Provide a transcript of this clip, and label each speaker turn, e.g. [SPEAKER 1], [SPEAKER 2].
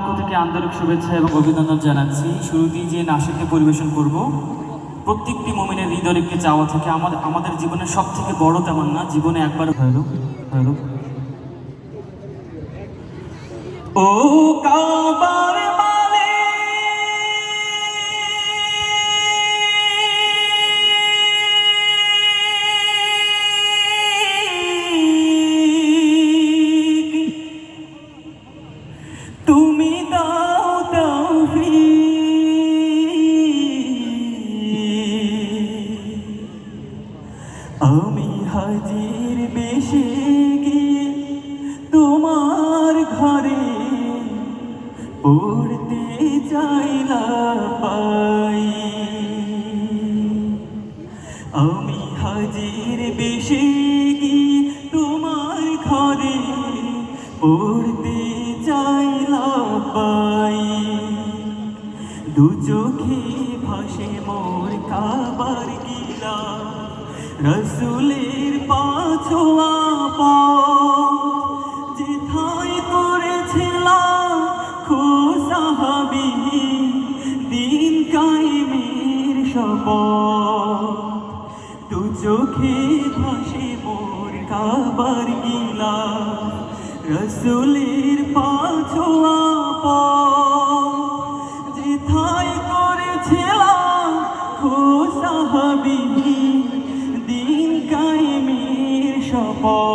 [SPEAKER 1] পক্ষ থেকে আন্তরিক শুভেচ্ছা এবং অভিনন্দন জানাচ্ছি। শুরুতেই যে নাশিদকে পরিবেশন করব, প্রত্যেকটি মুমিনের হৃদয়ের একটি চাওয়া থাকে, আমাদের জীবনের সব থেকে বড় তামান্না জীবনে একবার হলো হলো ও কাবার তুমি দাও তৌফিক, আমি হাজির বেশে গিয়ে তোমার ঘরে পড়তে চাইলা পাই। আমি হাজির বেশে গিয়ে তোমার ঘরে পড়তে চাইলা পাই। দু চোখে ভাসে মোর কাবার গিলা, রসুলের পাছোয়া পথ যেথায় করেছিলাম খোসাহাবি দিন কায়েমের শপথ। দু চোখে ভাসে মোর কাবার গিলা, রসুলের পাছোয়া পথ যেথায় করেছিলাম খোসাহাবি দিন কায়েমের শপথ।